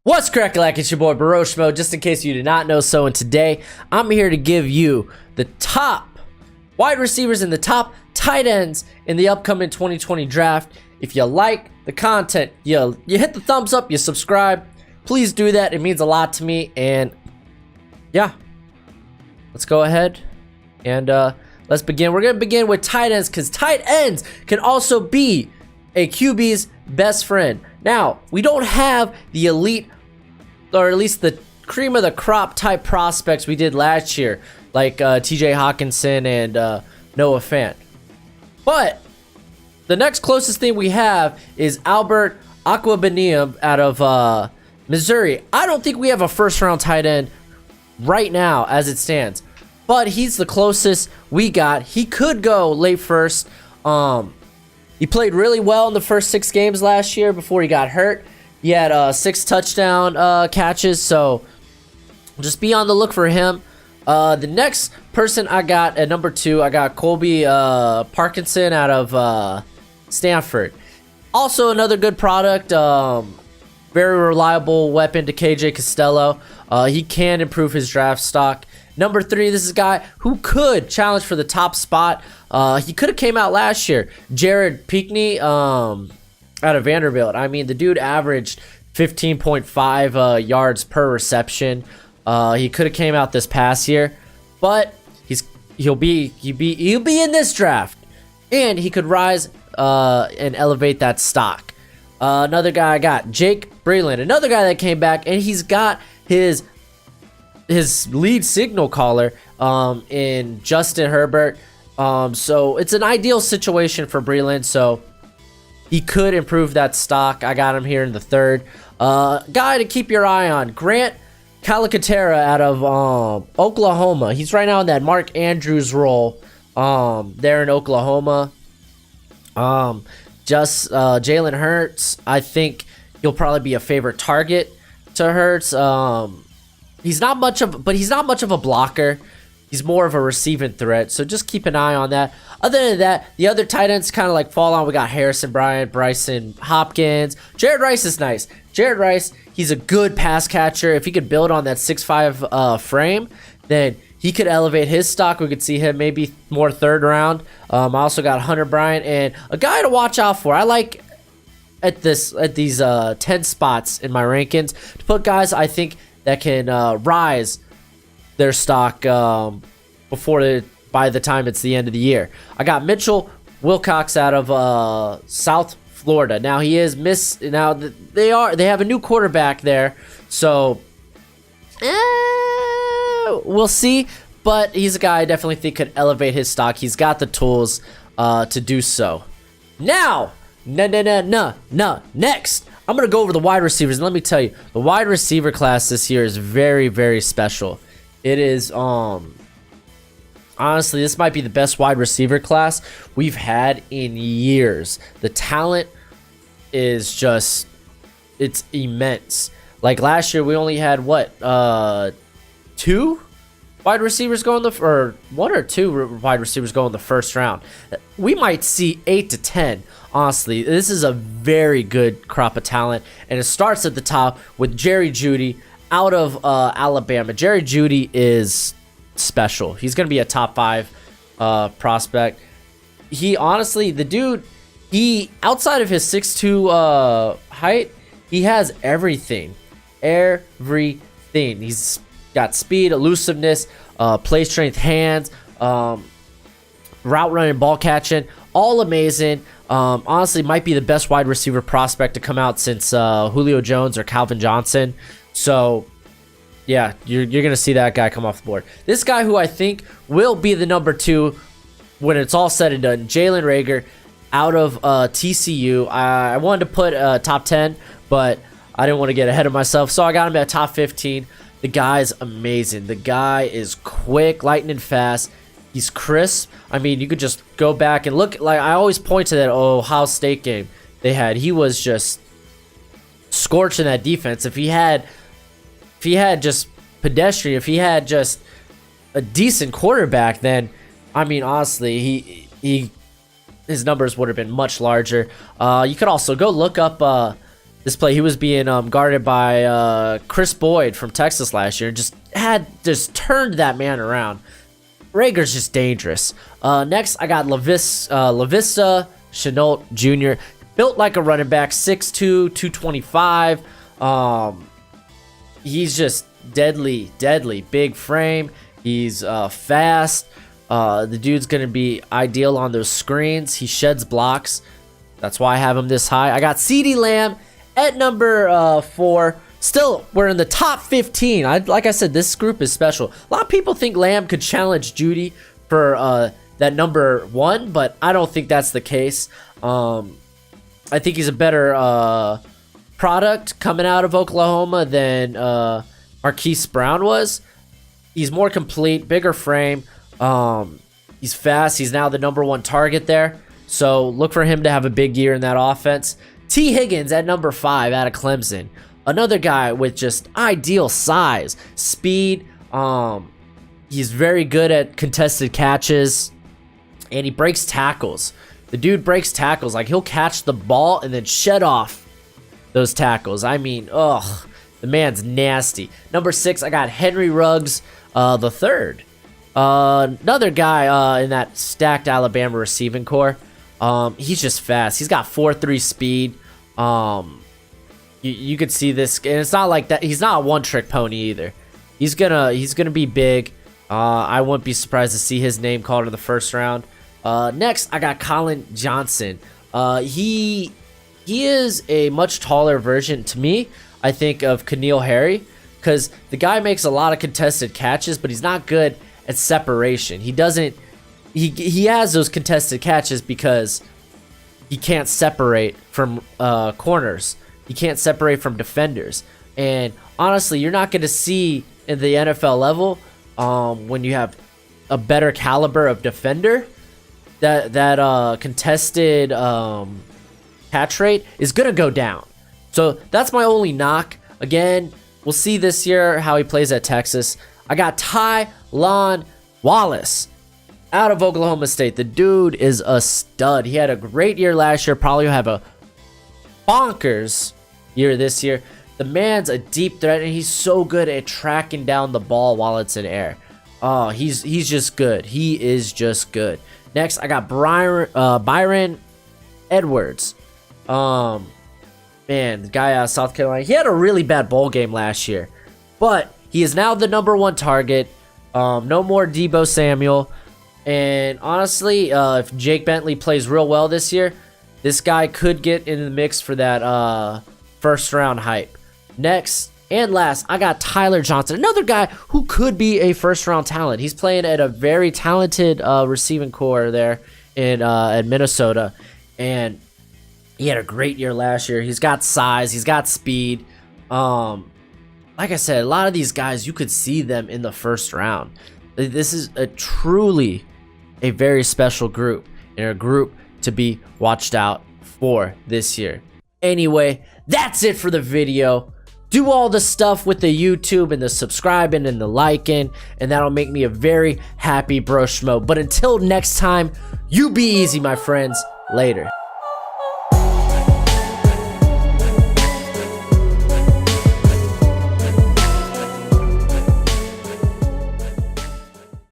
What's crack-a-lack? It's your boy Baroshmo, just in case you did not know so, and today I'm here to give you the top wide receivers and the top tight ends in the upcoming 2020 draft. If you like the content, you hit the thumbs up, you subscribe. Please do that. It means a lot to me. And yeah, let's go ahead and let's begin. We're going to begin with tight ends because tight ends can also be a QB's best friend. Now, we don't have the elite, or at least the cream of the crop type prospects we did last year, like TJ Hawkinson and Noah Fant. But the next closest thing we have is Albert Aquabaniam out of Missouri. I don't think we have a first round tight end right now as it stands, but he's the closest we got. He could go late first. He played really well in the first 6 games last year before he got hurt. He had 6 touchdown catches, so just be on the look for him. The next person I got at number 2, I got Colby Parkinson out of Stanford. Also another good product, very reliable weapon to KJ Costello. He can improve his draft stock. Number 3, this is a guy who could challenge for the top spot. He could have came out last year. Jared Pinkney out of Vanderbilt. I mean, the dude averaged 15.5 yards per reception. He could have came out this past year, but he'll be in this draft, and he could rise and elevate that stock. Another guy I got, Jake Breland, another guy that came back, and he's got his lead signal caller in Justin Herbert. So it's an ideal situation for Breland, so he could improve that stock. I got him here in the 3rd. Guy to keep your eye on, Grant Calcaterra out of Oklahoma. He's right now in that Mark Andrews role there in Oklahoma. Jalen Hurts, I think he'll probably be a favorite target to Hurts. He's not much of a blocker. He's more of a receiving threat, so just keep an eye on that. Other than that, the other tight ends kind of like fall on. We got Harrison Bryant, Bryson Hopkins. Jared Rice is nice. Jared Rice, he's a good pass catcher. If he could build on that 6'5" frame, then he could elevate his stock. We could see him maybe more 3rd round. I also got Hunter Bryant and a guy to watch out for. I like at these 10 spots in my rankings to put guys I think that can rise their stock by the time it's the end of the year. I got Mitchell Wilcox out of South Florida. Now he is they have a new quarterback there, so we'll see. But he's a guy I definitely think could elevate his stock. He's got the tools to do so. Now, next, I'm going to go over the wide receivers. And let me tell you, the wide receiver class this year is very, very special. It is, honestly, this might be the best wide receiver class we've had in years. The talent is just, it's immense. Like last year, we only had, 2 wide receivers go in or 1 or 2 wide receivers go in the 1st round. We might see 8 to 10. Honestly, this is a very good crop of talent, and it starts at the top with Jerry Jeudy out of Alabama. Jerry Jeudy is special. He's going to be a top 5 prospect. He honestly, the dude, outside of his 6'2" height, he has everything. Everything. He's got speed, elusiveness, play strength, hands, route running, ball catching, all amazing. Honestly, might be the best wide receiver prospect to come out since Julio Jones or Calvin Johnson. So, yeah, you're going to see that guy come off the board. This guy who I think will be the number 2 when it's all said and done, Jalen Reagor out of TCU. I wanted to put top 10, but I didn't want to get ahead of myself, so I got him at top 15. The guy's amazing. The guy is quick, lightning fast. He's crisp. I mean, you could just go back and look. Like I always point to that Ohio State game they had. He was just scorching that defense. If he had just pedestrian, if he had just a decent quarterback, then I mean, honestly, his numbers would have been much larger. You could also go look up this play. He was being guarded by Chris Boyd from Texas last year, and just turned that man around. Rager's just dangerous. Next, I got LaVista Chenault Jr. Built like a running back, 6'2", 225. He's just deadly, big frame. He's fast. The dude's gonna be ideal on those screens. He sheds blocks. That's why I have him this high. I got CeeDee Lamb at number 4. Still, we're in the top 15. Like I said, this group is special. A lot of people think Lamb could challenge Judy for that number 1, but I don't think that's the case. I think he's a better product coming out of Oklahoma than Marquise Brown was. He's more complete, bigger frame. He's fast. He's now the number 1 target there. So look for him to have a big year in that offense. T. Higgins at number 5 out of Clemson. Another guy with just ideal size, speed. He's very good at contested catches, and he breaks tackles. The dude breaks tackles. Like, he'll catch the ball and then shed off those tackles. I mean, ugh, the man's nasty. Number 6, I got Henry Ruggs the third. Another guy in that stacked Alabama receiving core. He's just fast. He's got 4.3 speed. You could see this, and it's not like that. He's not a one-trick pony either. He's gonna be big. I wouldn't be surprised to see his name called in the first round. Next, I got Colin Johnson. He is a much taller version to me, I think, of N'Keal Harry, because the guy makes a lot of contested catches, but he's not good at separation. He has those contested catches because he can't separate from corners. He can't separate from defenders. And honestly, you're not going to see in the NFL level, when you have a better caliber of defender, that contested catch rate is going to go down. So that's my only knock. Again, we'll see this year how he plays at Texas. I got Tylan Wallace out of Oklahoma State. The dude is a stud. He had a great year last year. Probably will have a bonkers year this year. The man's a deep threat, and he's so good at tracking down the ball while it's in air. Oh, he's just good. He is just good. Next, I got Byron Edwards. Man, the guy out of South Carolina. He had a really bad bowl game last year, but he is now the number 1 target. No more Deebo Samuel. And honestly, if Jake Bentley plays real well this year, this guy could get in the mix for that first round hype. Next and last, I got Tyler Johnson, another guy who could be a first round talent. He's playing at a very talented receiving core there in at Minnesota, and he had a great year last year. He's got size, he's got speed. Like I said, a lot of these guys, you could see them in the first round. This is truly a very special group, and a group to be watched out for this year. Anyway, that's it for the video. Do all the stuff with the YouTube and the subscribing and the liking, and that'll make me a very happy bro schmo. But until next time, you be easy, my friends. Later.